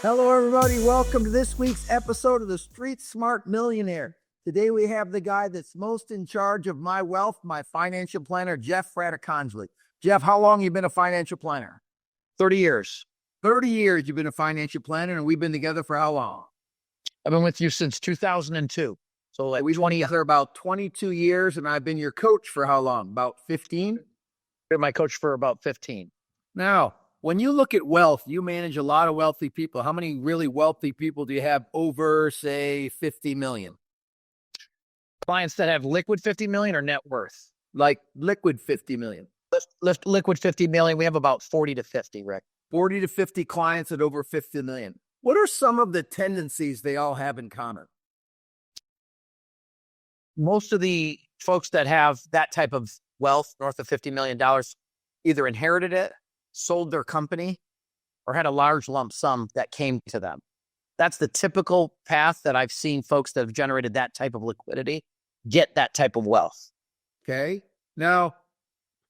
Hello, everybody. Welcome to this week's episode of the Street Smart Millionaire. Today, we have the guy that's most in charge of my wealth, my financial planner, Jeff Fratancangeli. Jeff, how long have you been a financial planner? 30 years. 30 years you've been a financial planner, and we've been together for how long? I've been with you since 2002. So like We've been 20 together about 22 years, and I've been your coach for how long? About 15? been my coach for about 15. Now, when you look at wealth, you manage a lot of wealthy people. How many really wealthy people do you have over, say, 50 million? Clients that have liquid 50 million or net worth? Like liquid 50 million. Liquid 50 million, we have about 40 to 50, Rick. 40 to 50 clients at over 50 million. What are some of the tendencies they all have in common? Most of the folks that have that type of wealth, north of $50 million, either inherited it, sold their company, or had a large lump sum that came to them. That's the typical path that I've seen folks that have generated that type of liquidity get that type of wealth. Okay. Now,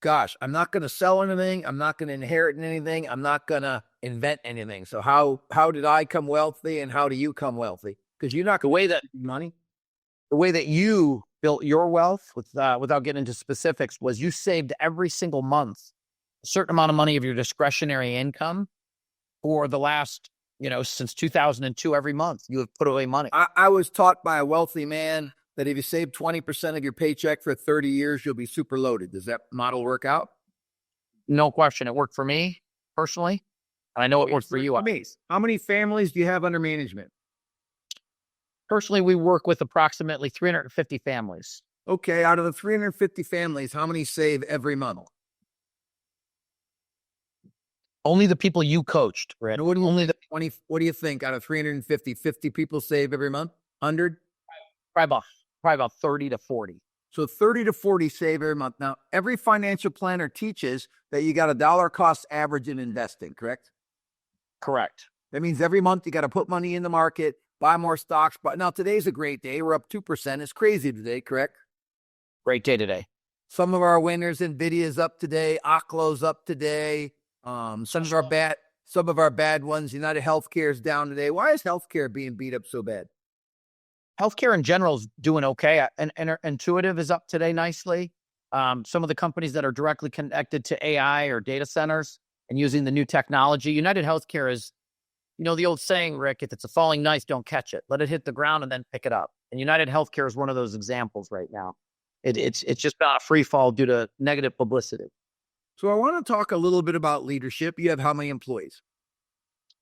gosh, I'm not going to sell anything. I'm not going to inherit anything. I'm not going to invent anything. So how did I come wealthy, and how do you come wealthy? Because you're not going to money. The way that you built your wealth, without getting into specifics, was you saved every single month a certain amount of money of your discretionary income for the last, since 2002, every month you have put away money. I was taught by a wealthy man that if you save 20% of your paycheck for 30 years, you'll be super loaded. Does that model work out? No question. It worked for me personally, and I know it worked for you. How many families do you have under management? Personally, we work with approximately 350 families. Okay, out of the 350 families, how many save every month? Only the people you coached, Red. Only the 20. What do you think? Out of 350, 50 people save every month? 100? Probably about 30 to 40. So 30 to 40 save every month. Now, every financial planner teaches that you got a dollar cost average in investing, correct? Correct. That means every month you got to put money in the market, buy more stocks. But now today's a great day. We're up 2%. It's crazy today, correct? Great day today. Some of our winners, NVIDIA's up today. Oklo's up today. Some of our bad ones, United Healthcare is down today. Why is healthcare being beat up so bad? Healthcare in general is doing okay. And Intuitive is up today nicely. Some of the companies that are directly connected to AI or data centers and using the new technology. United Healthcare is, the old saying, Rick, if it's a falling knife, don't catch it. Let it hit the ground and then pick it up. And United Healthcare is one of those examples right now. It's just been a free fall due to negative publicity. So I want to talk a little bit about leadership. You have how many employees?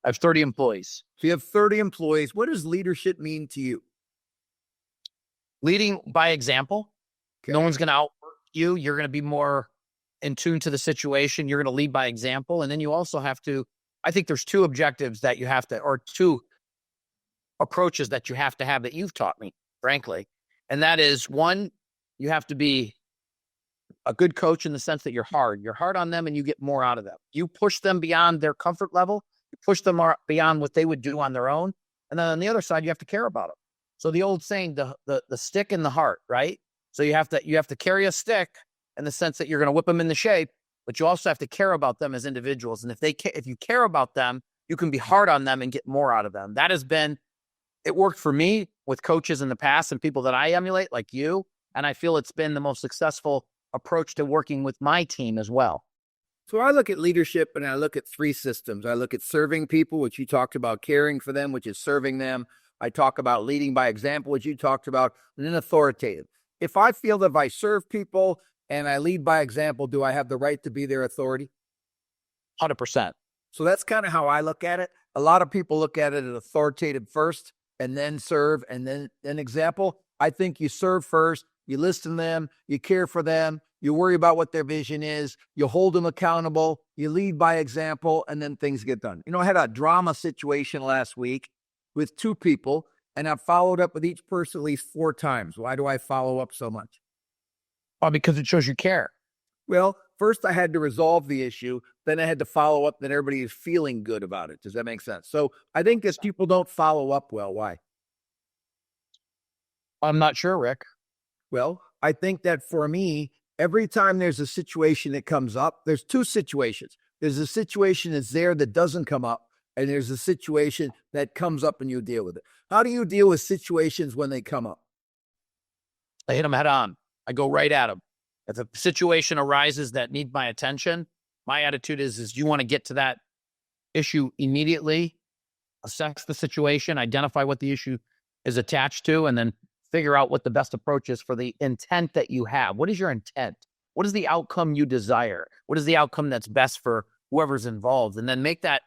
I have 30 employees. So you have 30 employees. What does leadership mean to you? Leading by example. Okay. No one's going to outwork you. You're going to be more in tune to the situation. You're going to lead by example. And then you also have to, I think there's two objectives that you have to, or two approaches that you have to have that you've taught me, frankly. And that is, one, you have to be a good coach in the sense that you're hard on them and you get more out of them. You push them beyond their comfort level. You push them beyond what they would do on their own. And then on the other side, you have to care about them. So the old saying, the stick in the heart, right? So you have to carry a stick in the sense that you're going to whip them into shape, but you also have to care about them as individuals. And if you care about them, you can be hard on them and get more out of them. It worked for me with coaches in the past and people that I emulate like you. And I feel it's been the most successful approach to working with my team as well. So I look at leadership and I look at three systems. I look at serving people, which you talked about, caring for them, which is serving them. I talk about leading by example, which you talked about, and then authoritative. If I feel that if I serve people and I lead by example, do I have the right to be their authority? 100%. So that's kind of how I look at it. A lot of people look at it as authoritative first and then serve and then example. I think you serve first. You listen to them, you care for them, you worry about what their vision is, you hold them accountable, you lead by example, and then things get done. I had a drama situation last week with two people, and I followed up with each person at least 4 times. Why do I follow up so much? Well, because it shows you care. Well, first I had to resolve the issue, then I had to follow up, then everybody is feeling good about it. Does that make sense? So I think as people don't follow up well, why? I'm not sure, Rick. Well, I think that for me, every time there's a situation that comes up, there's two situations. There's a situation that's there that doesn't come up, and there's a situation that comes up and you deal with it. How do you deal with situations when they come up? I hit them head on. I go right at them. If a situation arises that needs my attention, my attitude is you want to get to that issue immediately, assess the situation, identify what the issue is attached to, and then figure out what the best approach is for the intent that you have. What is your intent? What is the outcome you desire? What is the outcome that's best for whoever's involved? And then make that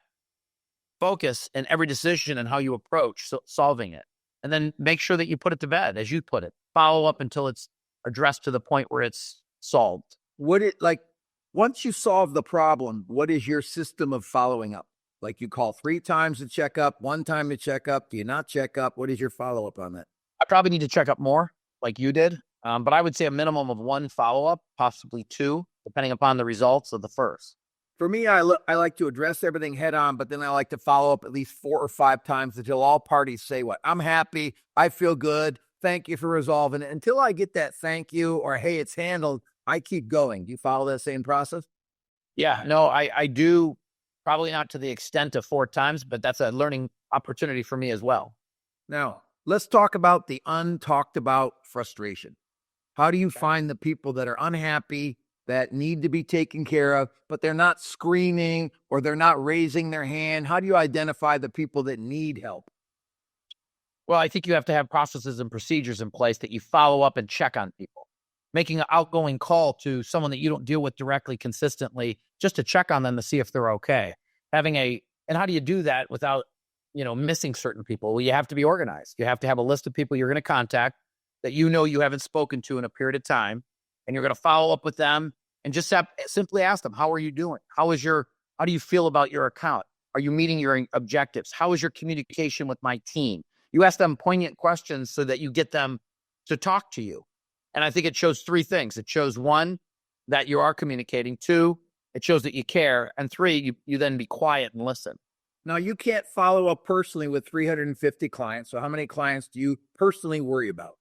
focus in every decision and how you approach solving it. And then make sure that you put it to bed, as you put it. Follow up until it's addressed to the point where it's solved. Once you solve the problem, what is your system of following up? Like, you call 3 times to check up, 1 time to check up. Do you not check up? What is your follow-up on that? I probably need to check up more, like you did. But I would say a minimum of 1 follow-up, possibly 2, depending upon the results of the first. For me, I like to address everything head on, but then I like to follow up at least 4 or 5 times until all parties say what? I'm happy. I feel good. Thank you for resolving it. Until I get that thank you or, hey, it's handled, I keep going. Do you follow that same process? Yeah, no, I do. Probably not to the extent of 4 times, but that's a learning opportunity for me as well. Now, let's talk about the untalked about frustration. How do you find the people that are unhappy, that need to be taken care of, but they're not screaming or they're not raising their hand? How do you identify the people that need help? Well, I think you have to have processes and procedures in place that you follow up and check on people. Making an outgoing call to someone that you don't deal with directly consistently, just to check on them to see if they're okay. And how do you do that without, missing certain people? Well, you have to be organized. You have to have a list of people you're going to contact that you haven't spoken to in a period of time, and you're going to follow up with them and just simply ask them, how are you doing? How do you feel about your account? Are you meeting your objectives? How is your communication with my team? You ask them poignant questions so that you get them to talk to you. And I think it shows 3 things. It shows, 1, that you are communicating. 2, it shows that you care. And 3, you then be quiet and listen. Now, you can't follow up personally with 350 clients. So how many clients do you personally worry about?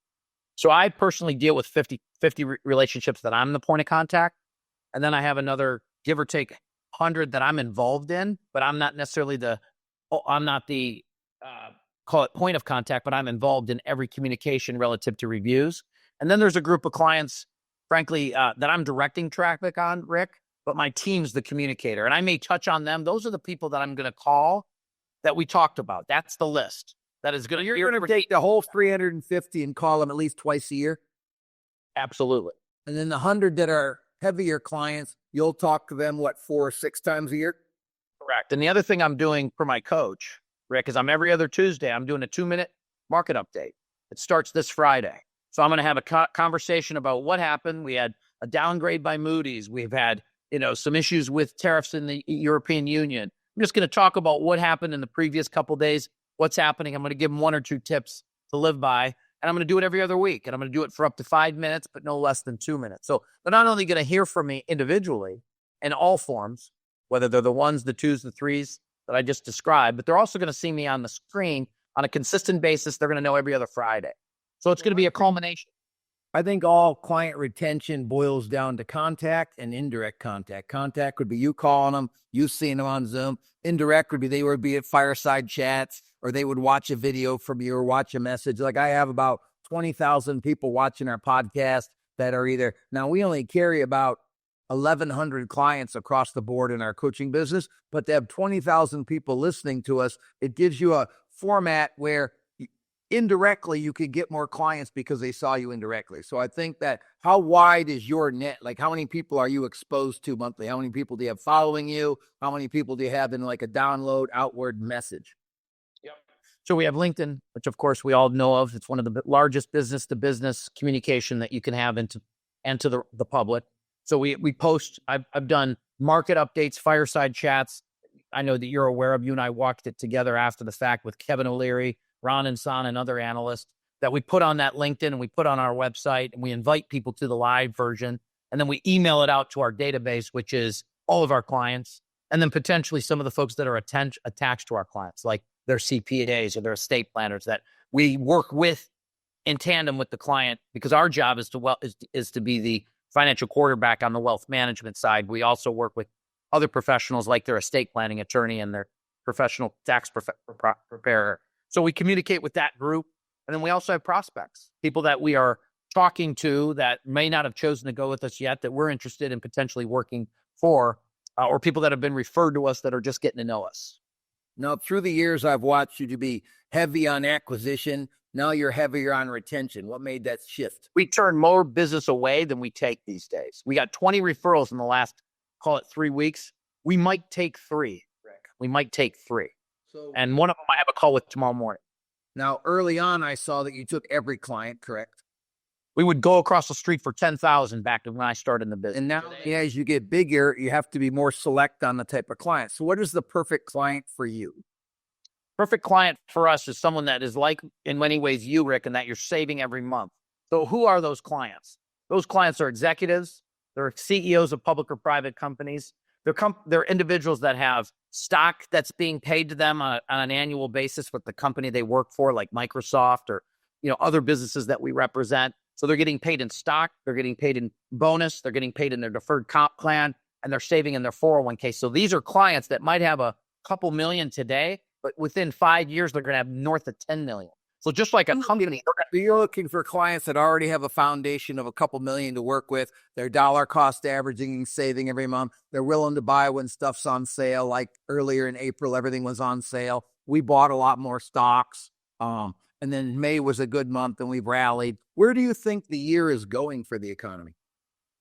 So I personally deal with 50 relationships that I'm the point of contact. And then I have another, give or take, 100 that I'm involved in, but I'm not necessarily call it point of contact, but I'm involved in every communication relative to reviews. And then there's a group of clients, frankly, that I'm directing traffic on, Rick, but my team's the communicator. And I may touch on them. Those are the people that I'm going to call that we talked about. That's the list. That is going to... You're going to take the whole 350 and call them at least twice a year? Absolutely. And then the 100 that are heavier clients, you'll talk to them, 4 or 6 times a year? Correct. And the other thing I'm doing for my coach, Rick, is I'm every other Tuesday, I'm doing a 2-minute market update. It starts this Friday. So I'm going to have a conversation about what happened. We had a downgrade by Moody's. We've had, some issues with tariffs in the European Union. I'm just going to talk about what happened in the previous couple of days, what's happening. I'm going to give them 1 or 2 tips to live by, and I'm going to do it every other week. And I'm going to do it for up to 5 minutes, but no less than 2 minutes. So they're not only going to hear from me individually in all forms, whether they're the 1s, the 2s, the 3s that I just described, but they're also going to see me on the screen on a consistent basis. They're going to know every other Friday. So it's going to be a culmination. I think all client retention boils down to contact and indirect contact. Contact would be you calling them, you seeing them on Zoom. Indirect would be they would be at fireside chats, or they would watch a video from you or watch a message. Like, I have about 20,000 people watching our podcast that are either... Now, we only carry about 1,100 clients across the board in our coaching business, but to have 20,000 people listening to us, it gives you a format where indirectly you could get more clients because they saw you indirectly. So I think that, how wide is your net? Like, how many people are you exposed to monthly? How many people do you have following you? How many people do you have in like a download outward message? Yep. So we have LinkedIn, which of course we all know of. It's one of the largest business to business communication that you can have into the public. So we post, I've done market updates, fireside chats. I know that you're aware of. You and I walked it together after the fact with Kevin O'Leary, Ron and Son, and other analysts that we put on that LinkedIn and we put on our website, and we invite people to the live version. And then we email it out to our database, which is all of our clients. And then potentially some of the folks that are attached to our clients, like their CPAs or their estate planners that we work with in tandem with the client, because our job is to be the financial quarterback on the wealth management side. We also work with other professionals like their estate planning attorney and their professional tax preparer. So we communicate with that group. And then we also have prospects, people that we are talking to that may not have chosen to go with us yet, that we're interested in potentially working for, or people that have been referred to us that are just getting to know us. Now, through the years, I've watched you to be heavy on acquisition. Now you're heavier on retention. What made that shift? We turn more business away than we take these days. We got 20 referrals in the last, call it 3 weeks. We might take 3, Rick. We might take 3. And one of them I have a call with tomorrow morning. Now, early on, I saw that you took every client, correct? We would go across the street for 10,000 back to when I started in the business. And now, as you get bigger, you have to be more select on the type of client. So what is the perfect client for you? Perfect client for us is someone that is like, in many ways, you, Rick, and that you're saving every month. So who are those clients? Those clients are executives. They're CEOs of public or private companies. They're individuals that have stock that's being paid to them on an annual basis with the company they work for, like Microsoft or other businesses that we represent. So they're getting paid in stock, they're getting paid in bonus, they're getting paid in their deferred comp plan, and they're saving in their 401k. So these are clients that might have a couple million today, but within 5 years, they're going to have north of 10 million. So just like a company, you're looking for clients that already have a foundation of a couple million to work with. They're dollar cost averaging and saving every month. They're willing to buy when stuff's on sale. Like earlier in April, everything was on sale. We bought a lot more stocks. And then May was a good month and we've rallied. Where do you think the year is going for the economy?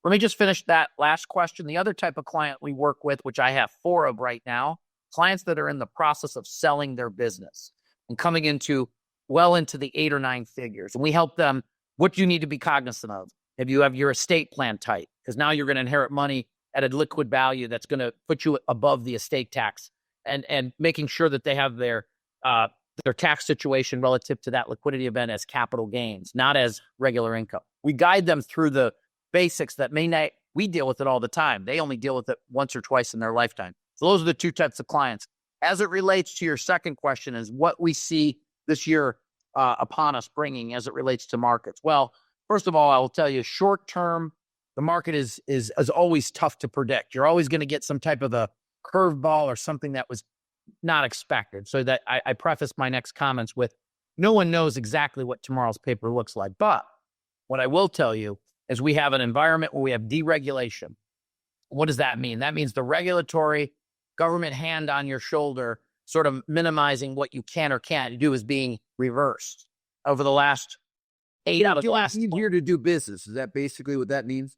Let me just finish that last question. The other type of client we work with, which I have 4 of right now, clients that are in the process of selling their business and coming into the 8 or 9 figures. And we help them. What do you need to be cognizant of? If you have your estate plan tight, because now you're going to inherit money at a liquid value that's going to put you above the estate tax, and making sure that they have their tax situation relative to that liquidity event as capital gains, not as regular income. We guide them through the basics that we deal with it all the time. They only deal with it once or twice in their lifetime. So those are the 2 types of clients. As it relates to your second question, is what we see this year upon us bringing as it relates to markets. Well, first of all, I will tell you, short term, the market is always tough to predict. You're always going to get some type of a curveball or something that was not expected. So that I preface my next comments with, no one knows exactly what tomorrow's paper looks like. But what I will tell you is we have an environment where we have deregulation. What does that mean? That means the regulatory government hand on your shoulder, sort of minimizing what you can or can't do, is being reversed over the last 8 out of the last. Easier to do business. Is that basically what that means?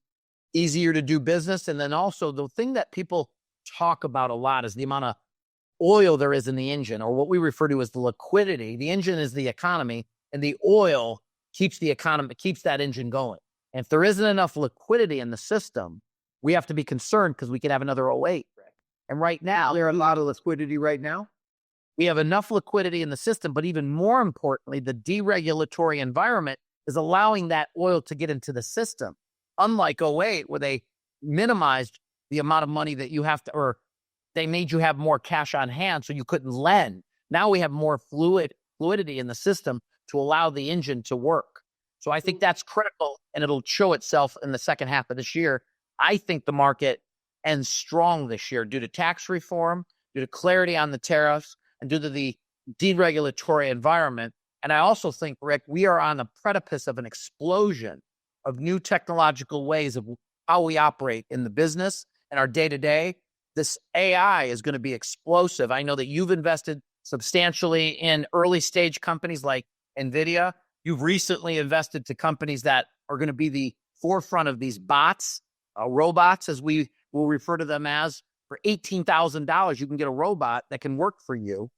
Easier to do business. And then also the thing that people talk about a lot is the amount of oil there is in the engine, or what we refer to as the liquidity. The engine is the economy, and the oil keeps the economy, keeps that engine going. And if there isn't enough liquidity in the system, we have to be concerned, because we could have another '08. And right now, there are a lot of liquidity right now. We have enough liquidity in the system, but even more importantly, the deregulatory environment is allowing that oil to get into the system. Unlike '08, where they minimized the amount of money that you have to, or they made you have more cash on hand so you couldn't lend. Now we have more fluidity in the system to allow the engine to work. So I think that's critical, and it'll show itself in the second half of this year. I think the market ends strong this year due to tax reform, due to clarity on the tariffs, and due to the deregulatory environment. And I also think, Rick, we are on the precipice of an explosion of new technological ways of how we operate in the business and our day-to-day. This AI is going to be explosive. I know that you've invested substantially in early stage companies like NVIDIA. You've recently invested to companies that are going to be the forefront of these bots, robots, as we will refer to them as. For $18,000, you can get a robot that can work for you.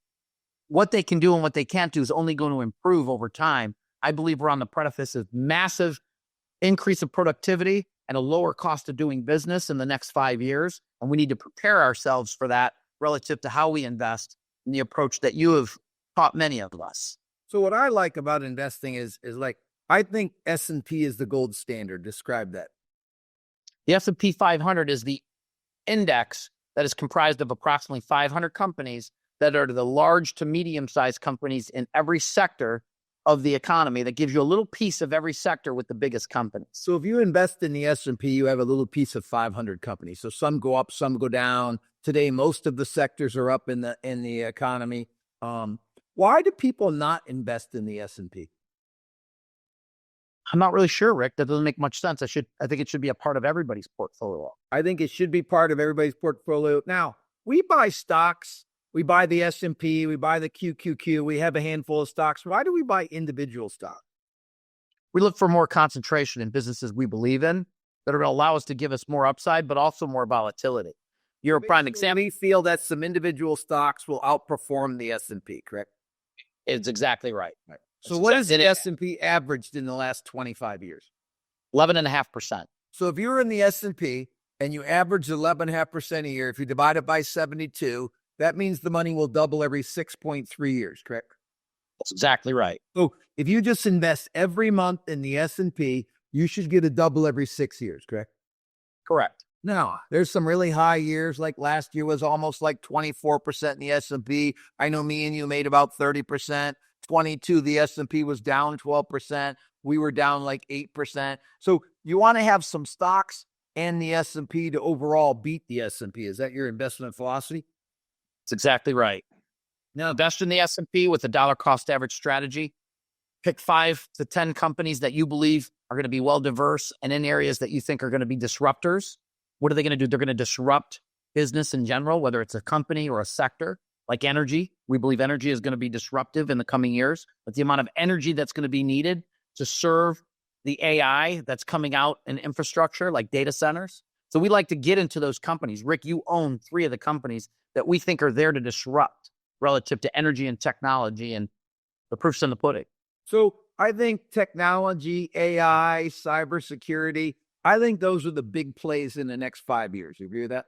What they can do and what they can't do is only going to improve over time. I believe we're on the precipice of massive increase of productivity and a lower cost of doing business in the next 5 years. And we need to prepare ourselves for that relative to how we invest in the approach that you have taught many of us. So what I like about investing is like, I think S&P is the gold standard. Describe that. The S&P 500 is the index that is comprised of approximately 500 companies that are the large to medium-sized companies in every sector of the economy that gives you a little piece of every sector with the biggest companies. So if you invest in the S&P, you have a little piece of 500 companies. So some go up, some go down. Today, most of the sectors are up in the economy. Why do people not invest in the S&P? I'm not really sure, Rick. That doesn't make much sense. I think it should be a part of everybody's portfolio. I think it should be part of everybody's portfolio. Now, we buy stocks. We buy the S&P. We buy the QQQ. We have a handful of stocks. Why do we buy individual stocks? We look for more concentration in businesses we believe in that are going to allow us to give us more upside, but also more volatility. You're a prime example. We feel that some individual stocks will outperform the S&P, correct? It's exactly right. So what has the S&P averaged in the last 25 years? 11.5%. So if you're in the S&P and you average 11.5% a year, if you divide it by 72, that means the money will double every 6.3 years, correct? That's exactly right. So if you just invest every month in the S&P, you should get a double every 6 years, correct? Correct. Now, there's some really high years, like last year was almost like 24% in the S&P. I know me and you made about 30%. 22, the S&P was down 12%. We were down like 8%. So you want to have some stocks and the S&P to overall beat the S&P. Is that your investment philosophy? That's exactly right. Now, invest in the S&P with a dollar cost average strategy. Pick 5 to 10 companies that you believe are going to be well diverse and in areas that you think are going to be disruptors. What are they going to do? They're going to disrupt business in general, whether it's a company or a sector. Like energy, we believe energy is going to be disruptive in the coming years, but the amount of energy that's going to be needed to serve the AI that's coming out in infrastructure like data centers. So we like to get into those companies. Rick, you own 3 of the companies that we think are there to disrupt relative to energy and technology, and the proof's in the pudding. So I think technology, AI, cybersecurity, I think those are the big plays in the next 5 years. You agree with that?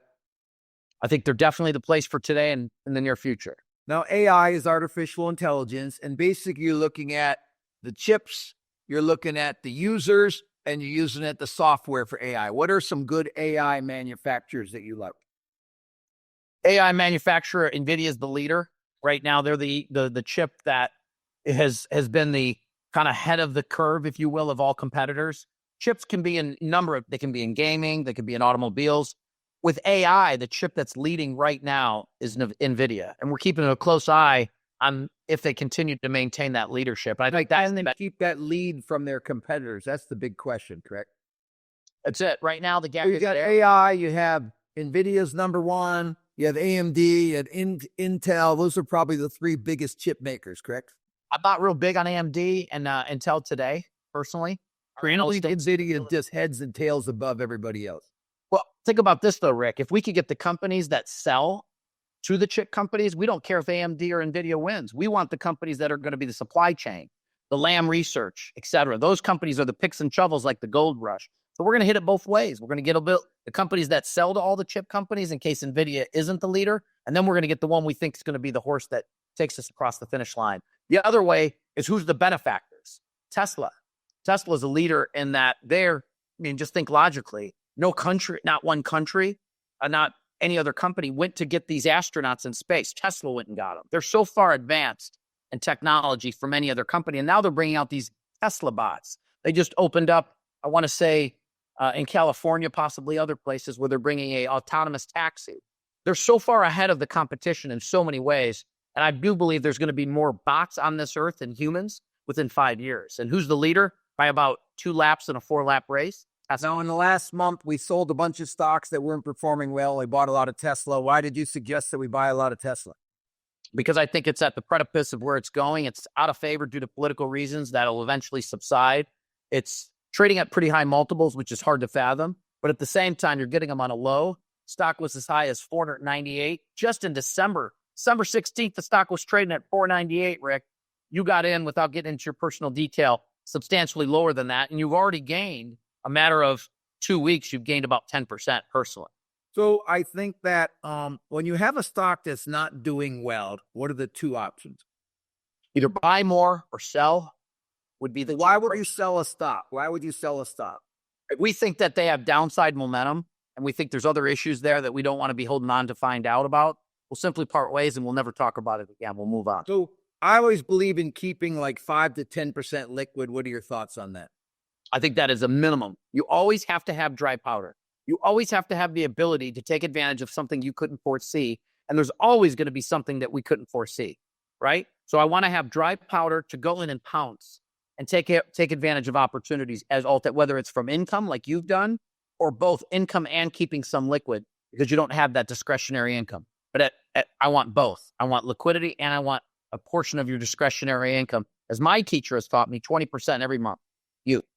I think they're definitely the place for today and in the near future. Now, AI is artificial intelligence, and basically you're looking at the chips, you're looking at the users, and you're using at the software for AI. What are some good AI manufacturers that you like? AI manufacturer, NVIDIA is the leader. Right now, they're the chip that has been the kind of head of the curve, if you will, of all competitors. Chips can be in they can be in gaming, they can be in automobiles. With AI, the chip that's leading right now is NVIDIA, and we're keeping a close eye on if they continue to maintain that leadership. And I think that's they keep that lead from their competitors. That's the big question, correct? That's it. Right now, the gap you is got there. AI, you have NVIDIA's number one, you have AMD, you have Intel. Those are probably the 3 biggest chip makers, correct? I'm not real big on AMD and Intel today, personally. NVIDIA just heads and tails above everybody else. Well, think about this, though, Rick. If we could get the companies that sell to the chip companies, we don't care if AMD or NVIDIA wins. We want the companies that are going to be the supply chain, the Lam Research, et cetera. Those companies are the picks and shovels like the gold rush. So we're going to hit it both ways. We're going to get the companies that sell to all the chip companies in case NVIDIA isn't the leader. And then we're going to get the one we think is going to be the horse that takes us across the finish line. The other way is who's the benefactors? Tesla. Tesla is a leader in that just think logically. No country, not one country, not any other company went to get these astronauts in space. Tesla went and got them. They're so far advanced in technology from any other company. And now they're bringing out these Tesla bots. They just opened up, I want to say, in California, possibly other places where they're bringing a autonomous taxi. They're so far ahead of the competition in so many ways. And I do believe there's going to be more bots on this earth than humans within 5 years. And who's the leader? By about 2 laps in a 4-lap race. Now, in the last month, we sold a bunch of stocks that weren't performing well. We bought a lot of Tesla. Why did you suggest that we buy a lot of Tesla? Because I think it's at the precipice of where it's going. It's out of favor due to political reasons that'll eventually subside. It's trading at pretty high multiples, which is hard to fathom. But at the same time, you're getting them on a low. Stock was as high as 498 just in December. December 16th, the stock was trading at 498, Rick. You got in without getting into your personal detail, substantially lower than that. And you've already gained a matter of 2 weeks, you've gained about 10% personally. So I think that when you have a stock that's not doing well, what are the 2 options? Either buy more or sell would be the. Why would you sell a stock? Why would you sell a stock? We think that they have downside momentum, and we think there's other issues there that we don't want to be holding on to find out about. We'll simply part ways, and we'll never talk about it again. We'll move on. So I always believe in keeping like 5 to 10% liquid. What are your thoughts on that? I think that is a minimum. You always have to have dry powder. You always have to have the ability to take advantage of something you couldn't foresee. And there's always going to be something that we couldn't foresee, right? So I want to have dry powder to go in and pounce and take advantage of opportunities whether it's from income like you've done, or both income and keeping some liquid, because you don't have that discretionary income. But I want both. I want liquidity and I want a portion of your discretionary income. As my teacher has taught me, 20% every month.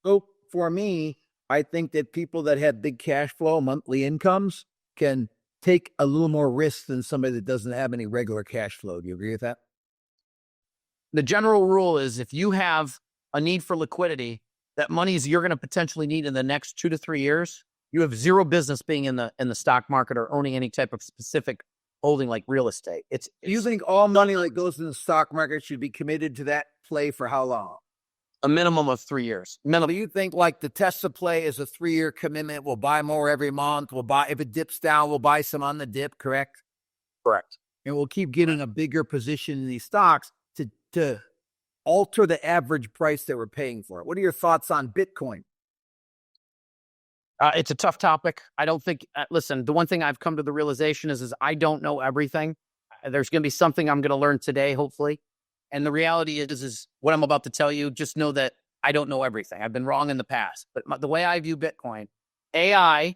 So for me, I think that people that have big cash flow, monthly incomes, can take a little more risk than somebody that doesn't have any regular cash flow. Do you agree with that? The general rule is if you have a need for liquidity, that money is you're going to potentially need in the next 2 to 3 years, you have zero business being in the stock market or owning any type of specific holding like real estate. You think all money that goes in the stock market should be committed to that play for how long? A minimum of 3 years. Do you think like the Tesla play is a 3-year commitment? We'll buy more every month. We'll buy, if it dips down, we'll buy some on the dip, correct? Correct. And we'll keep getting a bigger position in these stocks to alter the average price that we're paying for it. What are your thoughts on Bitcoin? It's a tough topic. I don't think, listen, the one thing I've come to the realization is I don't know everything. There's going to be something I'm going to learn today, hopefully. And the reality is what I'm about to tell you, just know that I don't know everything. I've been wrong in the past. But the way I view Bitcoin, AI,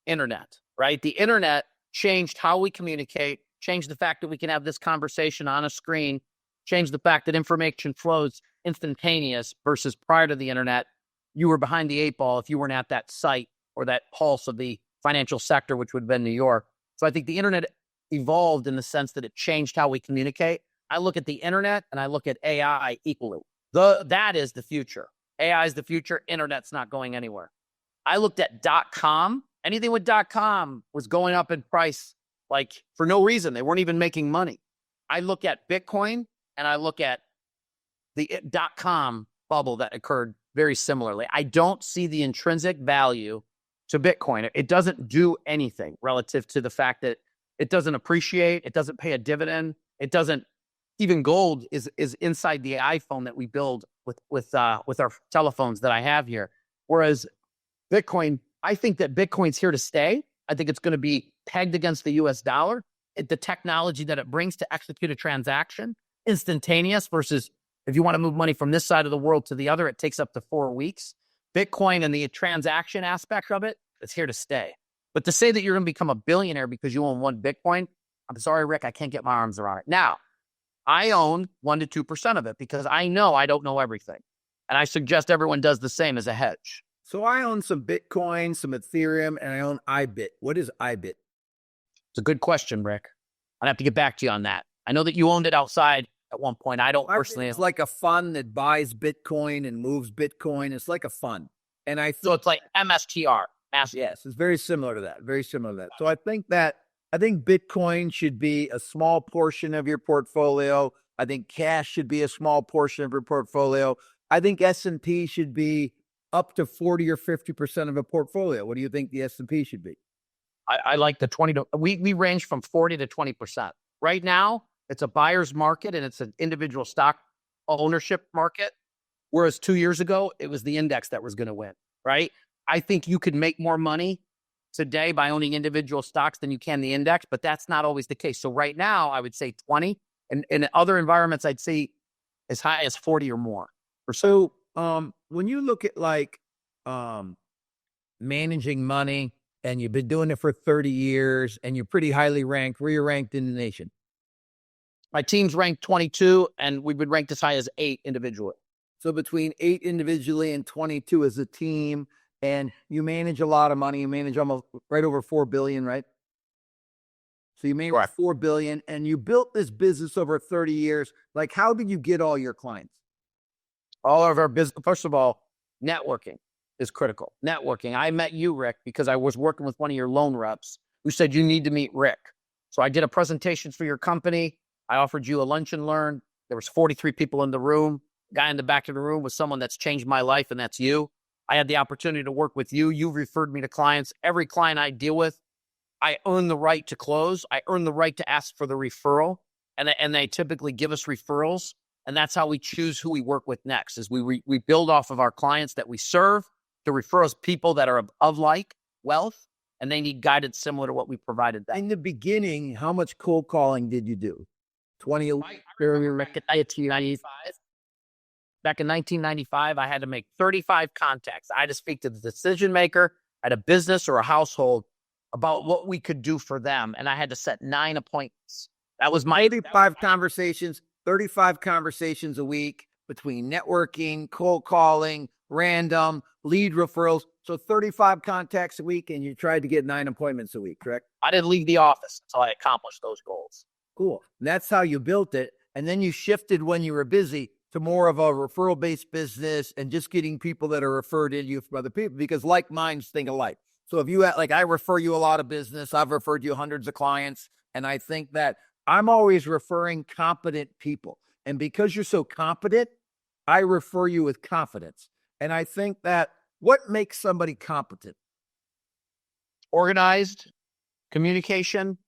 internet, right? The internet changed how we communicate, changed the fact that we can have this conversation on a screen, changed the fact that information flows instantaneous versus prior to the internet, you were behind the 8 ball if you weren't at that site or that pulse of the financial sector, which would have been New York. So I think the internet evolved in the sense that it changed how we communicate. I look at the internet and I look at AI equally. That is the future. AI is the future. Internet's not going anywhere. I looked at .com. Anything with .com was going up in price, like for no reason. They weren't even making money. I look at Bitcoin and I look at the .com bubble that occurred very similarly. I don't see the intrinsic value to Bitcoin. It doesn't do anything relative to the fact that it doesn't appreciate. It doesn't pay a dividend. It doesn't. Even gold is inside the iPhone that we build with our telephones that I have here. Whereas Bitcoin, I think that Bitcoin's here to stay. I think it's going to be pegged against the US dollar. The technology that it brings to execute a transaction, instantaneous versus if you want to move money from this side of the world to the other, it takes up to 4 weeks. Bitcoin and the transaction aspect of it, it's here to stay. But to say that you're going to become a billionaire because you own one Bitcoin, I'm sorry, Rick, I can't get my arms around it. Now, I own 1 to 2% of it because I know I don't know everything. And I suggest everyone does the same as a hedge. So I own some Bitcoin, some Ethereum, and I own iBit. What is iBit? It's a good question, Rick. I'd have to get back to you on that. I know that you owned it outside at one point. I don't personally. It's like a fund that buys Bitcoin and moves Bitcoin. It's like a fund. And so it's like MSTR. Yes, it's very similar to that. Very similar to that. So I think Bitcoin should be a small portion of your portfolio. I think cash should be a small portion of your portfolio. I think S&P should be up to 40 or 50% of a portfolio. What do you think the S&P should be? I like the 20 to, we range from 40 to 20%. Right now, it's a buyer's market and it's an individual stock ownership market. Whereas 2 years ago, it was the index that was going to win, right? I think you could make more money today by owning individual stocks than you can the index, but that's not always the case. So right now, I would say 20. And in other environments, I'd say as high as 40 or more. So when you look at like managing money and you've been doing it for 30 years and you're pretty highly ranked, where you're ranked in the nation? My team's ranked 22 and we've been ranked as high as 8 individually. So between 8 individually and 22 as a team, and you manage a lot of money. You manage almost right over $4 billion, right? So you manage $4 billion, and you built this business over 30 years. Like, how did you get all your clients? All of our business. First of all, networking is critical. Networking. I met you, Rick, because I was working with one of your loan reps who said you need to meet Rick. So I did a presentation for your company. I offered you a lunch and learn. There was 43 people in the room. The guy in the back of the room was someone that's changed my life, and that's you. I had the opportunity to work with you. You referred me to clients. Every client I deal with, I earn the right to close. I earn the right to ask for the referral. And they typically give us referrals. And that's how we choose who we work with next, is we build off of our clients that we serve to refer us people that are of like wealth, and they need guidance similar to what we provided them. In the beginning, how much cold calling did you do? 20 a week? Back in 1995, I had to make 35 contacts. I had to speak to the decision maker at a business or a household about what we could do for them. And I had to set 9 appointments. That was my 35 conversations a week between networking, cold calling, random, lead referrals. So 35 contacts a week, and you tried to get 9 appointments a week, correct? I didn't leave the office until I accomplished those goals. Cool. And that's how you built it. And then you shifted when you were busy to more of a referral-based business and just getting people that are referred in you from other people, because like minds think alike. So if you like, I refer you a lot of business, I've referred you hundreds of clients, and I think that I'm always referring competent people. And because you're so competent, I refer you with confidence. And I think that what makes somebody competent? Organized, communication.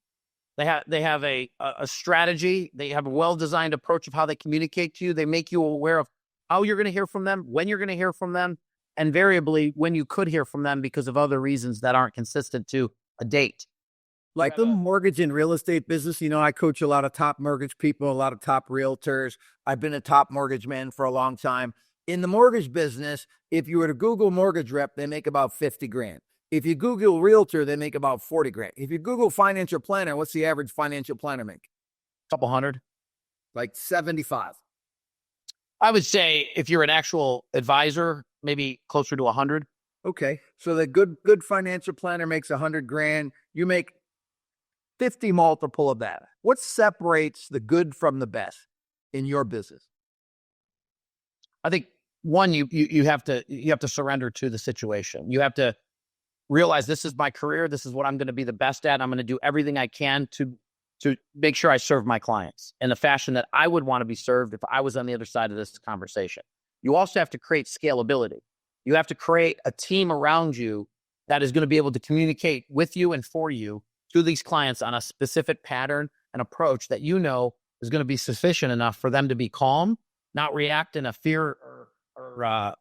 They have a strategy. They have a well-designed approach of how they communicate to you. They make you aware of how you're going to hear from them, when you're going to hear from them, and variably when you could hear from them because of other reasons that aren't consistent to a date. Like the mortgage and real estate business, I coach a lot of top mortgage people, a lot of top realtors. I've been a top mortgage man for a long time. In the mortgage business, if you were to Google mortgage rep, they make about 50 grand. If you Google realtor, they make about 40 grand. If you Google financial planner, what's the average financial planner make? Couple hundred. Like 75. I would say if you're an actual advisor, maybe closer to 100. Okay. So the good financial planner makes 100 grand. You make 50 multiple of that. What separates the good from the best in your business? I think one, you have to surrender to the situation. You have to realize this is my career. This is what I'm going to be the best at. I'm going to do everything I can to make sure I serve my clients in the fashion that I would want to be served if I was on the other side of this conversation. You also have to create scalability. You have to create a team around you that is going to be able to communicate with you and for you to these clients on a specific pattern and approach that is going to be sufficient enough for them to be calm, not react in a fear or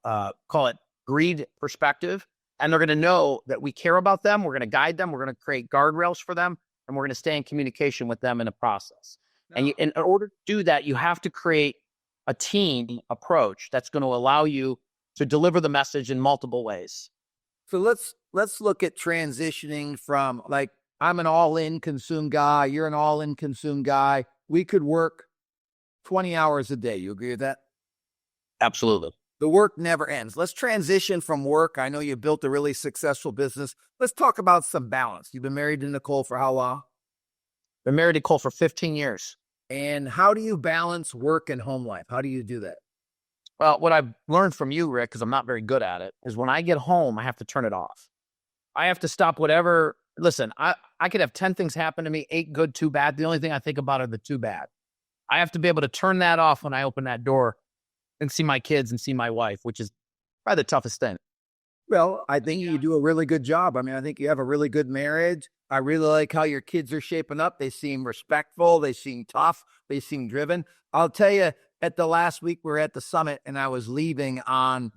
call it greed perspective. And they're going to know that we care about them. We're going to guide them. We're going to create guardrails for them. And we're going to stay in communication with them in the process. No. And in order to do that, you have to create a team approach that's going to allow you to deliver the message in multiple ways. So let's look at transitioning from, like, I'm an all-in consume guy. You're an all-in consume guy. We could work 20 hours a day. You agree with that? Absolutely. The work never ends. Let's transition from work. I know you built a really successful business. Let's talk about some balance. You've been married to Nicole for how long? Been married to Nicole for 15 years. And how do you balance work and home life? How do you do that? Well, what I've learned from you, Rick, because I'm not very good at it, is when I get home, I have to turn it off. I have to stop whatever. Listen, I could have 10 things happen to me, 8 good, 2 bad. The only thing I think about are the 2 bad. I have to be able to turn that off when I open that door and see my kids and see my wife, which is probably the toughest thing. Well, I think you do a really good job. I mean, I think you have a really good marriage. I really like how your kids are shaping up. They seem respectful. They seem tough. They seem driven. I'll tell you, at the last week, we were at the summit, and I was leaving on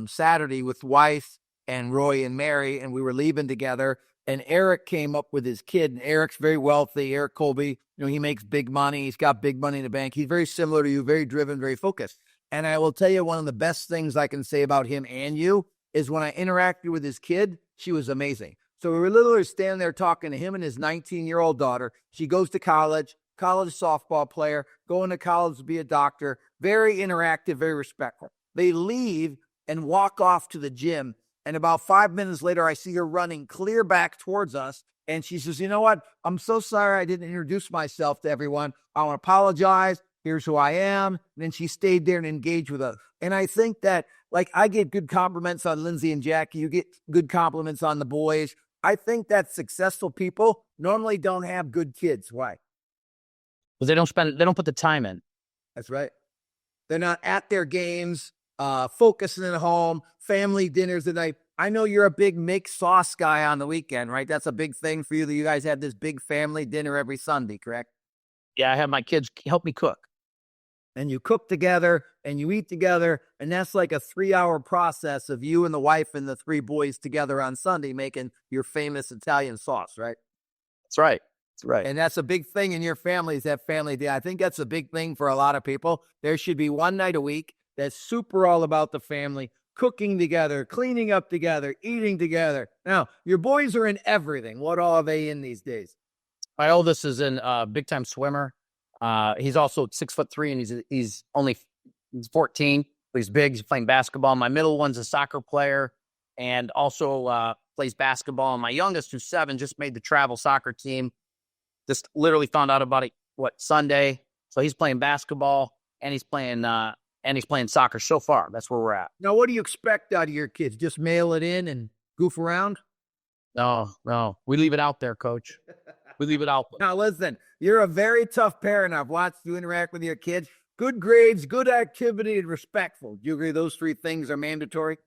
Saturday with wife and Roy and Mary, and we were leaving together. And Eric came up with his kid, and Eric's very wealthy. Eric Colby, he makes big money. He's got big money in the bank. He's very similar to you, very driven, very focused. And I will tell you, one of the best things I can say about him and you is when I interacted with his kid, she was amazing. So we were literally standing there talking to him and his 19-year-old daughter. She goes to college softball player, going to college to be a doctor, very interactive, very respectful. They leave and walk off to the gym. And about 5 minutes later, I see her running clear back towards us. And she says, you know what? I'm so sorry I didn't introduce myself to everyone. I want to apologize. Here's who I am. And then she stayed there and engaged with us. And I think that, like, I get good compliments on Lindsay and Jackie. You get good compliments on the boys. I think that successful people normally don't have good kids. Why? Because they don't put the time in. That's right. They're not at their games, focusing at home, family dinners at night. I know you're a big make sauce guy on the weekend, right? That's a big thing for you, that you guys have this big family dinner every Sunday, correct? Yeah, I have my kids help me cook. and you cook together and you eat together. And that's like a 3-hour process of you and the wife and the 3 boys together on Sunday making your famous Italian sauce, right? That's right. That's right. And that's a big thing in your family is that family day. I think that's a big thing for a lot of people. There should be one night a week that's super all about the family, cooking together, cleaning up together, eating together. Now, your boys are in everything. What all are they in these days? My oldest is in big time swimmer. He's also 6'3", and he's 14. But he's big. He's playing basketball. My middle one's a soccer player and also plays basketball. And my youngest, who's 7, just made the travel soccer team. Just literally found out about it Sunday. So he's playing basketball and he's playing soccer. So far, that's where we're at. Now, what do you expect out of your kids? Just mail it in and goof around? No, we leave it out there, Coach. We leave it out. Now, listen, you're a very tough parent. I've watched you interact with your kids. Good grades, good activity, and respectful. Do you agree those 3 things are mandatory?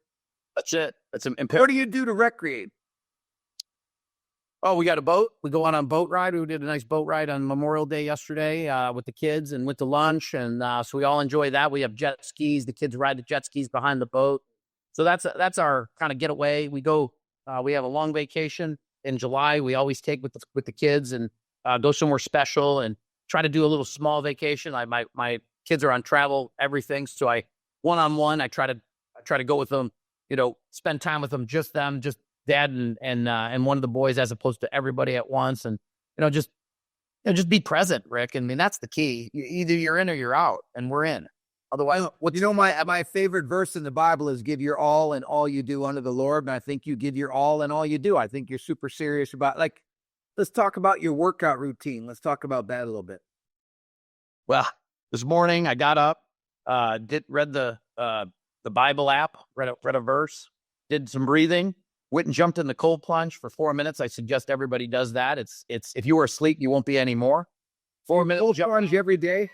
That's it. That's imperative. What do you do to recreate? Oh, we got a boat. We go on a boat ride. We did a nice boat ride on Memorial Day yesterday with the kids and went to lunch. And so we all enjoy that. We have jet skis. The kids ride the jet skis behind the boat. So that's our kind of getaway. We go. We have a long vacation in July. We always take with the kids and go somewhere special and try to do a little small vacation. My kids are on travel, everything. So one-on-one, I try to go with them, spend time with them, just dad and one of the boys, as opposed to everybody at once. And, just be present, Rick. I mean, that's the key. Either you're in or you're out, and we're in. Otherwise, my favorite verse in the Bible is give your all and all you do unto the Lord. And I think you give your all and all you do. I think you're super serious about, let's talk about your workout routine. Let's talk about that a little bit. Well, this morning I got up, read the Bible app, read a verse, did some breathing, went and jumped in the cold plunge for 4 minutes. I suggest everybody does that. It's if you were asleep, you won't be anymore. 4 minutes. Cold plunge every day?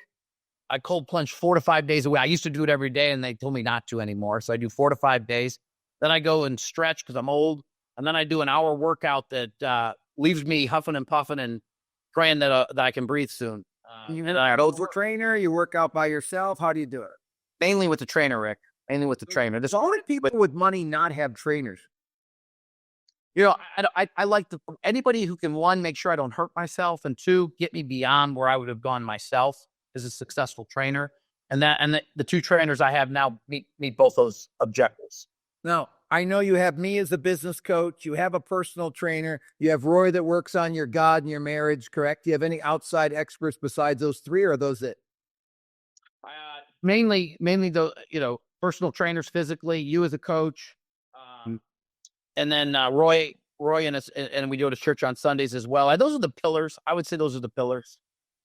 I cold plunge 4 to 5 days a week. I used to do it every day, and they told me not to anymore. So I do 4 to 5 days. Then I go and stretch because I'm old, and then I do an hour workout that leaves me huffing and puffing and praying that I can breathe soon. You go to a trainer? You work out by yourself? How do you do it? Mainly with the trainer, Rick. Mainly with the trainer. There's only people with money not have trainers. I like anybody who can, 1, make sure I don't hurt myself, and 2, get me beyond where I would have gone myself as a successful trainer. And the 2 trainers I have now meet both those objectives. Now, I know you have me as a business coach. You have a personal trainer. You have Roy that works on your God and your marriage, correct? Do you have any outside experts besides those 3, or are those it? Mainly the, personal trainers physically, you as a coach. And then Roy and we go to church on Sundays as well. Those are the pillars. I would say those are the pillars.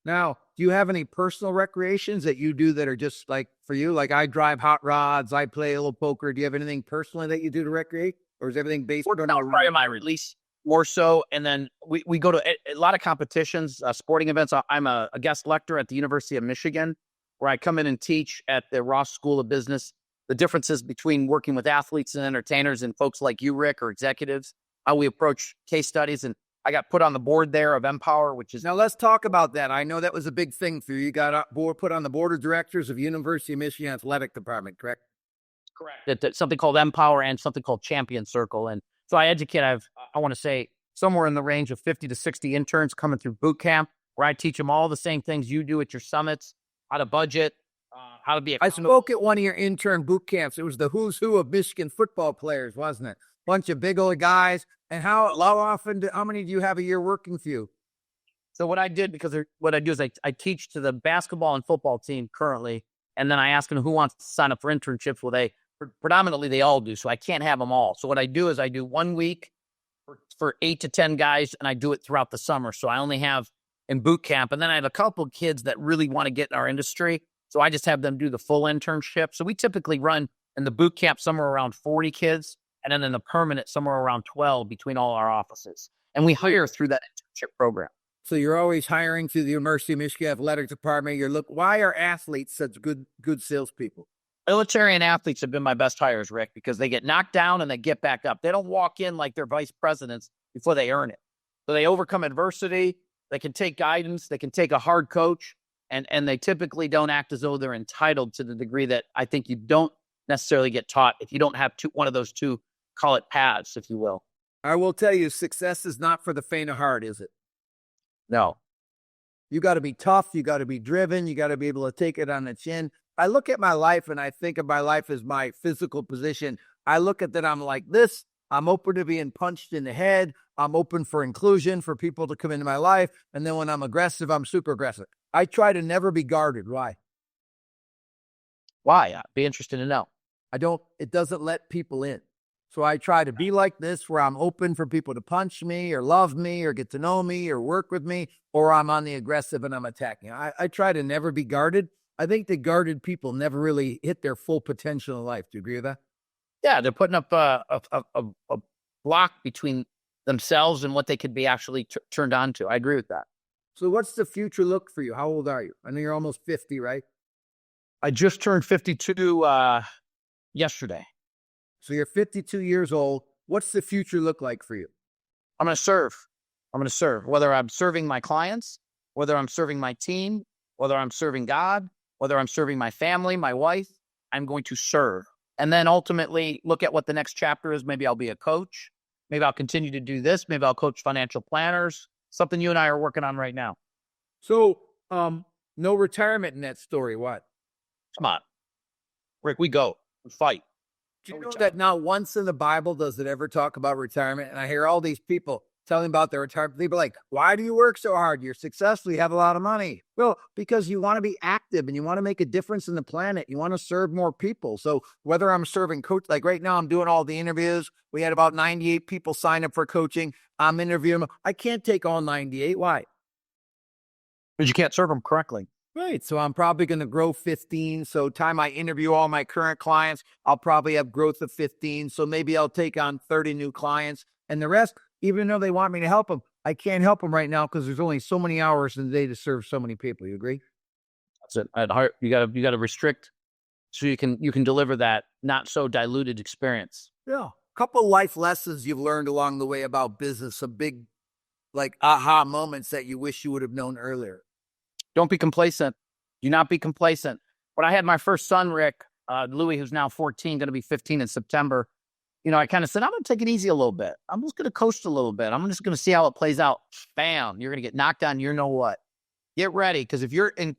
Now, do you have any personal recreations that you do that are just like for you? Like I drive hot rods, I play a little poker. Do you have anything personally that you do to recreate? Or is everything based on my release? More so. And then we go to a lot of competitions, sporting events. I'm a guest lecturer at the University of Michigan, where I come in and teach at the Ross School of Business the differences between working with athletes and entertainers and folks like you, Rick, or executives, how we approach case studies. And I got put on the board there of Empower, which is... Now, let's talk about that. I know that was a big thing for you. You got put on the board of directors of University of Michigan Athletic Department, correct? Correct. That's something called Empower and something called Champion Circle. And so I educate, I want to say, somewhere in the range of 50 to 60 interns coming through boot camp, where I teach them all the same things you do at your summits, how to budget, how to be... I spoke at one of your intern boot camps. It was the who's who of Michigan football players, wasn't it? Bunch of big old guys. And how many do you have a year working for you? So what I did, what I do is I teach to the basketball and football team currently, and then I ask them who wants to sign up for internships. Well, predominantly they all do, so I can't have them all. So what I do is I do 1 week for 8 to 10 guys, and I do it throughout the summer. So I only have in boot camp, and then I have a couple of kids that really want to get in our industry. So I just have them do the full internship. So we typically run in the boot camp somewhere around 40 kids, and then in the permanent somewhere around 12 between all our offices. And we hire through that internship program. So you're always hiring through the University of Michigan Athletic Department. Why are athletes such good salespeople? Military and athletes have been my best hires, Rick, because they get knocked down and they get back up. They don't walk in like they're vice presidents before they earn it. So they overcome adversity. They can take guidance. They can take a hard coach. And they typically don't act as though they're entitled to the degree that I think you don't necessarily get taught if you don't have one of those two, call it paths, if you will. I will tell you, success is not for the faint of heart, is it? No. You got to be tough. You got to be driven. You got to be able to take it on the chin. I look at my life and I think of my life as my physical position. I look at that. I'm like this. I'm open to being punched in the head. I'm open for inclusion, for people to come into my life. And then when I'm aggressive, I'm super aggressive. I try to never be guarded. Why? Why? I'd be interested to know. It doesn't let people in. So I try to be like this, where I'm open for people to punch me or love me or get to know me or work with me, or I'm on the aggressive and I'm attacking. I try to never be guarded. I think the guarded people never really hit their full potential in life. Do you agree with that? Yeah, they're putting up a block between themselves and what they could be actually turned on to. I agree with that. So what's the future look for you? How old are you? I know you're almost 50, right? I just turned 52 yesterday. So you're 52 years old. What's the future look like for you? I'm going to serve. I'm going to serve. Whether I'm serving my clients, whether I'm serving my team, whether I'm serving God, whether I'm serving my family, my wife, I'm going to serve. And then ultimately look at what the next chapter is. Maybe I'll be a coach. Maybe I'll continue to do this. Maybe I'll coach financial planners. Something you and I are working on right now. So, no retirement in that story. What? Come on, Rick, we go. We fight. Do you know that not once in the Bible does it ever talk about retirement? And I hear all these people telling about their retirement. People are like, why do you work so hard? You're successful. You have a lot of money. Well, because you want to be active and you want to make a difference in the planet. You want to serve more people. So whether I'm serving coach, like right now, I'm doing all the interviews. We had about 98 people sign up for coaching. I'm interviewing them. I can't take all 98. Why? Because you can't serve them correctly. Right. So I'm probably going to grow 15. So time I interview all my current clients, I'll probably have growth of 15. So maybe I'll take on 30 new clients, and the rest, even though they want me to help them, I can't help them right now because there's only so many hours in the day to serve so many people. You agree? That's it. At heart, you got to restrict so you can deliver that not so diluted experience. Yeah. A couple life lessons you've learned along the way about business, some big like aha moments that you wish you would have known earlier. Don't be complacent. Do not be complacent. When I had my first son, Rick, Louis, who's now 14, going to be 15 in September, I kind of said, I'm going to take it easy a little bit. I'm just going to coast a little bit. I'm just going to see how it plays out. Bam, you're going to get knocked down. You know what? Get ready, because if you're in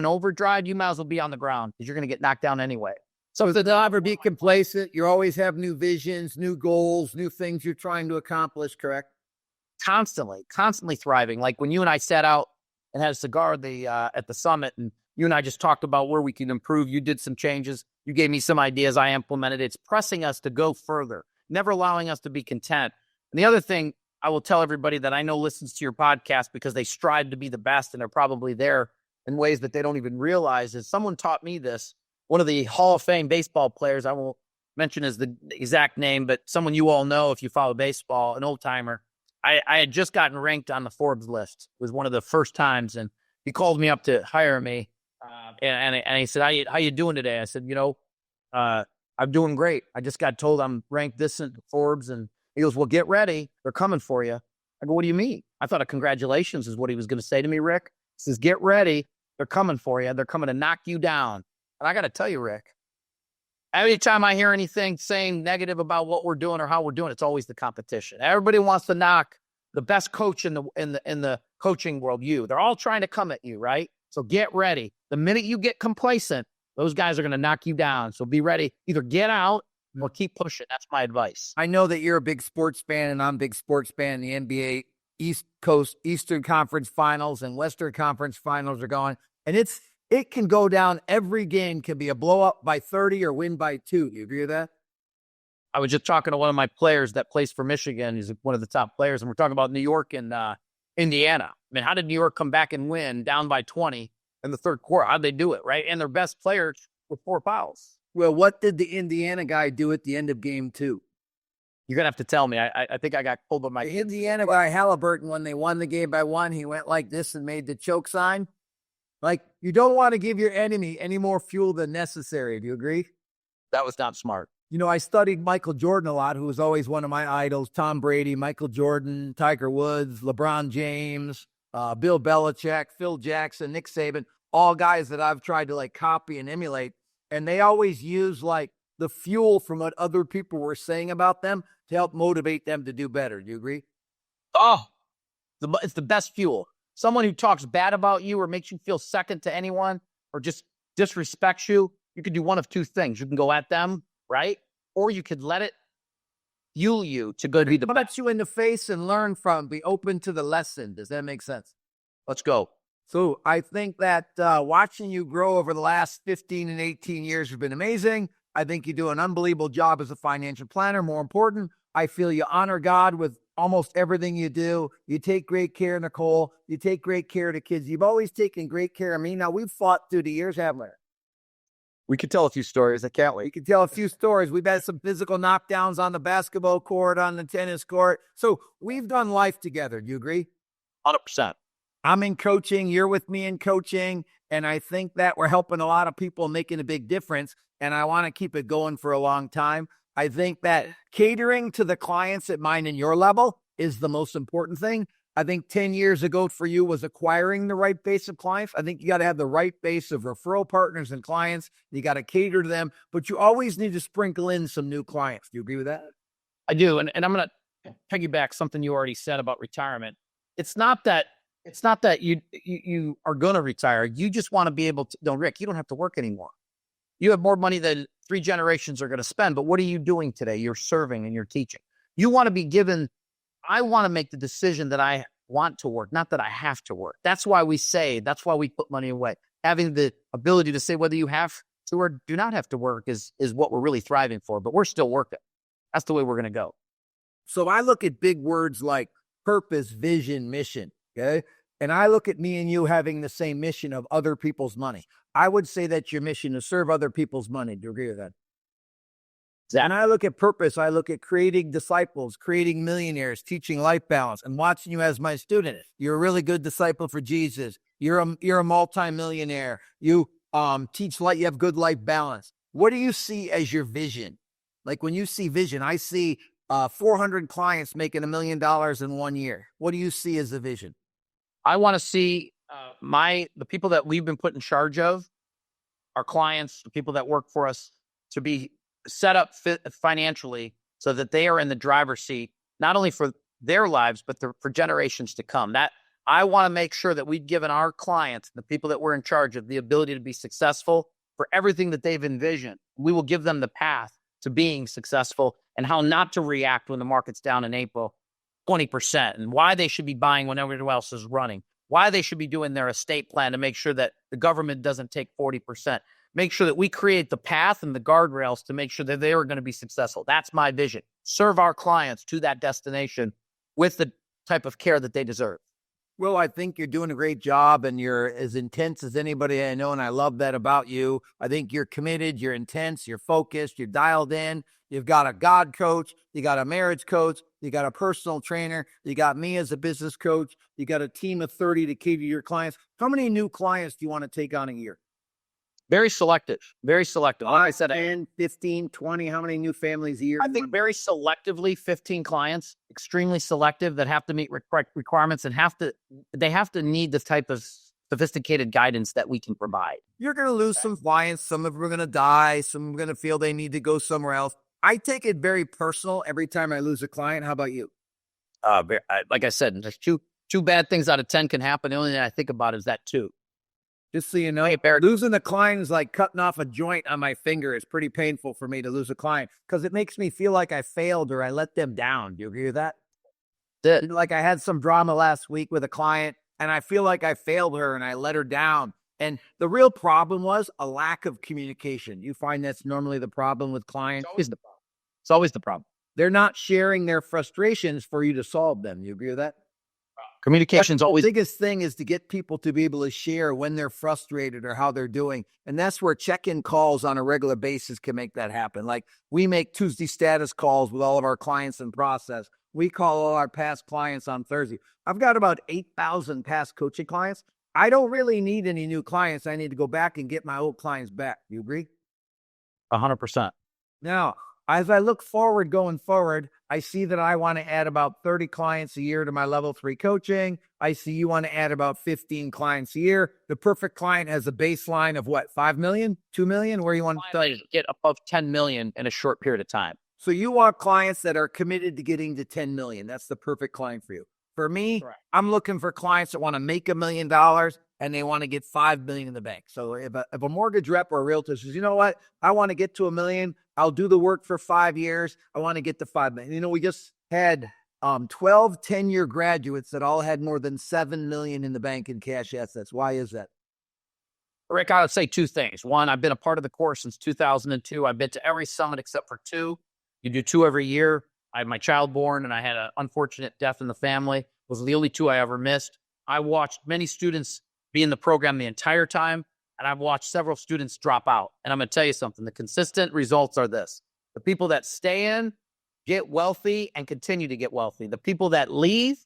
overdrive, you might as well be on the ground because you're going to get knocked down anyway. So don't ever be complacent. You always have new visions, new goals, new things you're trying to accomplish, correct? Constantly thriving. Like when you and I sat out and had a cigar at the summit, and you and I just talked about where we can improve. You did some changes. You gave me some ideas. I implemented. It's pressing us to go further, never allowing us to be content. And the other thing I will tell everybody that I know listens to your podcast because they strive to be the best, and they're probably there in ways that they don't even realize, is someone taught me this. One of the Hall of Fame baseball players, I won't mention as the exact name, but someone you all know if you follow baseball, an old timer. I had just gotten ranked on the Forbes list. It was one of the first times, and he called me up to hire me. And he said, how you doing today? I said, I'm doing great. I just got told I'm ranked this in Forbes. And he goes, well, get ready. They're coming for you. I go, what do you mean? I thought a congratulations is what he was going to say to me, Rick. He says, get ready. They're coming for you. They're coming to knock you down. And I got to tell you, Rick, every time I hear anything saying negative about what we're doing or how we're doing, it's always the competition. Everybody wants to knock the best coach in the coaching world. They're all trying to come at you, right? So get ready. The minute you get complacent, those guys are going to knock you down. So be ready. Either get out or keep pushing. That's my advice. I know that you're a big sports fan, and I'm a big sports fan. The NBA Eastern Conference Finals and Western Conference Finals are going, and it can go down. Every game can be a blow up by 30 or win by 2. Do you agree with that? I was just talking to one of my players that plays for Michigan. He's one of the top players, and we're talking about New York and Indiana. I mean, how did New York come back and win down by 20 in the third quarter? How'd they do it, right? And their best players with 4 fouls. Well, what did the Indiana guy do at the end of game 2? You're going to have to tell me. I think I got pulled by my... The Indiana guy, Halliburton, when they won the game by 1, he went like this and made the choke sign. Like, you don't want to give your enemy any more fuel than necessary. Do you agree? That was not smart. I studied Michael Jordan a lot, who was always one of my idols. Tom Brady, Michael Jordan, Tiger Woods, LeBron James, Bill Belichick, Phil Jackson, Nick Saban. all guys that I've tried to like copy and emulate, and they always use like the fuel from what other people were saying about them to help motivate them to do better. Do you agree? Oh, it's the best fuel. Someone who talks bad about you or makes you feel second to anyone or just disrespects you, you could do one of two things. You can go at them, right? Or you could let it fuel you to go to be the best. Punch you in the face and learn from, be open to the lesson. Does that make sense? Let's go. So I think that watching you grow over the last 15 and 18 years has been amazing. I think you do an unbelievable job as a financial planner. More important, I feel you honor God with almost everything you do. You take great care of Nicole. You take great care of the kids. You've always taken great care of me. Now, we've fought through the years, haven't we? We could tell a few stories. I can't wait. We can tell a few stories. We've had some physical knockdowns on the basketball court, on the tennis court. So we've done life together. Do you agree? 100%. I'm in coaching. You're with me in coaching. And I think that we're helping a lot of people, making a big difference. And I want to keep it going for a long time. I think that catering to the clients at mine and your level is the most important thing. I think 10 years ago for you was acquiring the right base of clients. I think you got to have the right base of referral partners and clients. You got to cater to them, but you always need to sprinkle in some new clients. Do you agree with that? I do. And I'm going to piggyback something you already said about retirement. It's not that you are going to retire. You just want to be able to, no, Rick, you don't have to work anymore. You have more money than 3 generations are going to spend, but what are you doing today? You're serving and you're teaching. You want to be given, I want to make the decision that I want to work, not that I have to work. That's why we put money away. Having the ability to say whether you have to or do not have to work is what we're really thriving for, but we're still working. That's the way we're going to go. So I look at big words like purpose, vision, mission, okay? And I look at me and you having the same mission of other people's money. I would say that your mission is serve other people's money. Do you agree with that? And I look at purpose. I look at creating disciples, creating millionaires, teaching life balance, and watching you as my student. You're a really good disciple for Jesus. You're a multimillionaire. You teach life. You have good life balance. What do you see as your vision? Like when you see vision, I see 400 clients making $1 million in 1 year. What do you see as the vision? I want to see the people that we've been put in charge of, our clients, the people that work for us, to be set up financially so that they are in the driver's seat, not only for their lives, but for generations to come. That I want to make sure that we've given our clients, the people that we're in charge of, the ability to be successful for everything that they've envisioned. We will give them the path to being successful and how not to react when the market's down in April 20%, and why they should be buying when everyone else is running, why they should be doing their estate plan to make sure that the government doesn't take 40%. Make sure that we create the path and the guardrails to make sure that they are going to be successful. That's my vision. Serve our clients to that destination with the type of care that they deserve. Well, I think you're doing a great job and you're as intense as anybody I know. And I love that about you. I think you're committed, you're intense, you're focused, you're dialed in. You've got a God coach, you got a marriage coach, you got a personal trainer, you got me as a business coach, you got a team of 30 to cater to your clients. How many new clients do you want to take on a year? Very selective, very selective. Like I said, 10, 15, 20, how many new families a year? I think very selectively, 15 clients, extremely selective, that have to meet requirements and they have to need the type of sophisticated guidance that we can provide. You're going to lose some clients. Some of them are going to die. Some are going to feel they need to go somewhere else. I take it very personal every time I lose a client. How about you? Like I said, there's two bad things out of 10 can happen. The only thing I think about is that 2. Just so you know, losing a client is like cutting off a joint on my finger. It's pretty painful for me to lose a client because it makes me feel like I failed or I let them down. Do you agree with that? Like I had some drama last week with a client and I feel like I failed her and I let her down. And the real problem was a lack of communication. You find that's normally the problem with clients? It's always the problem. They're not sharing their frustrations for you to solve them. You agree with that? Communication's always the biggest thing is to get people to be able to share when they're frustrated or how they're doing. And that's where check-in calls on a regular basis can make that happen. Like we make Tuesday status calls with all of our clients in process. We call all our past clients on Thursday. I've got about 8,000 past coaching clients. I don't really need any new clients. I need to go back and get my old clients back. You agree? 100%. Now, As I look forward going forward, I see that I want to add about 30 clients a year to my level 3 coaching. I see you want to add about 15 clients a year. The perfect client has a baseline of what, 5 million, 2 million? Where you want to get above 10 million in a short period of time. So you want clients that are committed to getting to 10 million. That's the perfect client for you. For me, Correct. I'm looking for clients that want to make $1 million and they want to get 5 million in the bank. So if a mortgage rep or a realtor says, you know what, I want to get to $1 million, I'll do the work for 5 years. I want to get to 5 million. You know, we just had 12 10-year graduates that all had more than 7 million in the bank in cash assets. Why is that? Rick, I would say two things. One, I've been a part of the course since 2002. I've been to every summit except for 2. You do 2 every year. I had my child born and I had an unfortunate death in the family. Those are the only 2 I ever missed. I watched many students be in the program the entire time, and I've watched several students drop out. And I'm going to tell you something. The consistent results are this. The people that stay in get wealthy and continue to get wealthy. The people that leave,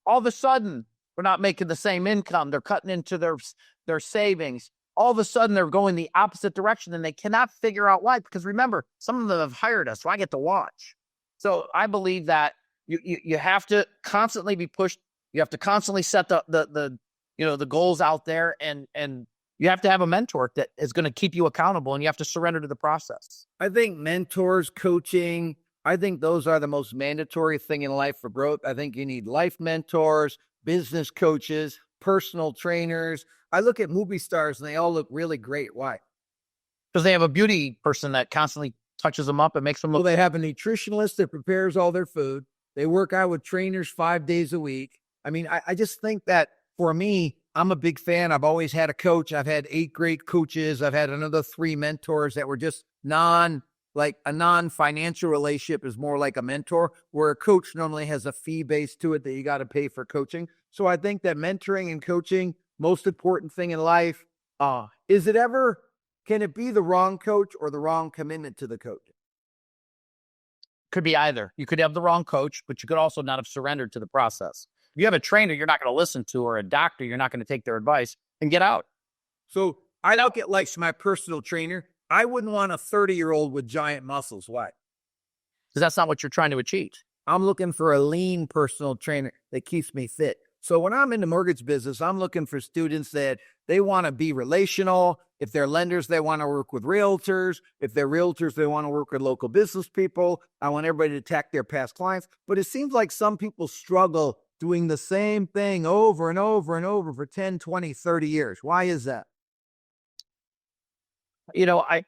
all of a sudden, we're not making the same income. They're cutting into their savings. All of a sudden, they're going the opposite direction, and they cannot figure out why. Because remember, some of them have hired us, so I get to watch. So I believe that you have to constantly be pushed. You have to constantly set the goals out there, and you have to have a mentor that is going to keep you accountable, and you have to surrender to the process. I think mentors, coaching, I think those are the most mandatory thing in life for growth. I think you need life mentors, business coaches, personal trainers. I look at movie stars and they all look really great. Why? Because they have a beauty person that constantly touches them up and makes them look. Well, they have a nutritionist that prepares all their food. They work out with trainers 5 days a week. I mean, I just think that for me, I'm a big fan. I've always had a coach. I've had 8 great coaches. I've had another 3 mentors that were just like a non-financial relationship is more like a mentor, where a coach normally has a fee base to it that you got to pay for coaching. So I think that mentoring and coaching, most important thing in life. Can it be the wrong coach or the wrong commitment to the coach? Could be either. You could have the wrong coach, but you could also not have surrendered to the process. If you have a trainer you're not going to listen to, or a doctor you're not going to take their advice, and get out. So I look at like my personal trainer. I wouldn't want a 30-year-old with giant muscles. Why? Because that's not what you're trying to achieve. I'm looking for a lean personal trainer that keeps me fit. So when I'm in the mortgage business, I'm looking for students that they want to be relational. If they're lenders, they want to work with realtors. If they're realtors, they want to work with local business people. I want everybody to attack their past clients. But it seems like some people struggle doing the same thing over and over and over for 10, 20, 30 years. Why is that? You know, I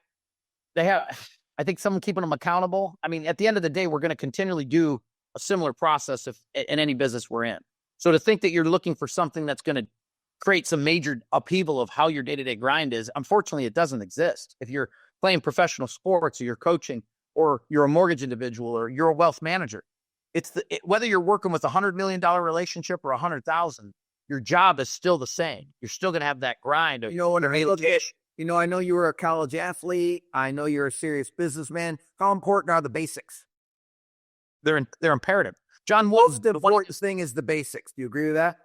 think someone keeping them accountable. I mean, at the end of the day, we're going to continually do a similar process in any business we're in. So to think that you're looking for something that's going to create some major upheaval of how your day-to-day grind is, unfortunately, it doesn't exist. If you're playing professional sports, or you're coaching, or you're a mortgage individual, or you're a wealth manager, whether you're working with $100 million relationship or 100,000, your job is still the same. You're still going to have that grind. I know you were a college athlete. I know you're a serious businessman. How important are the basics? They're imperative. John Wooden, Wooden, the important thing is the basics. Do you agree with that?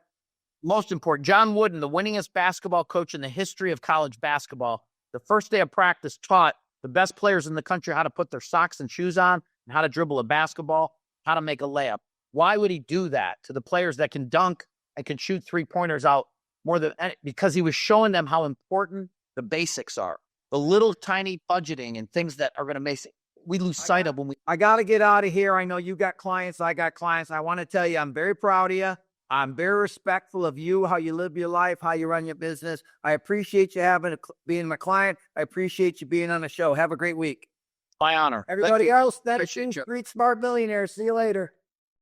Most important. John Wooden, the winningest basketball coach in the history of college basketball, the first day of practice taught the best players in the country how to put their socks and shoes on, and how to dribble a basketball, how to make a layup. Why would he do that to the players that can dunk and can shoot 3-pointers out more than any? Because he was showing them how important the basics are. The little tiny budgeting and things that are going to make it. We lose sight of when we. I got to get out of here. I know you got clients. I got clients. I want to tell you, I'm very proud of you. I'm very respectful of you, how you live your life, how you run your business. I appreciate you being my client. I appreciate you being on the show. Have a great week. My honor. Everybody else, that's Street Smart Millionaire. See you later.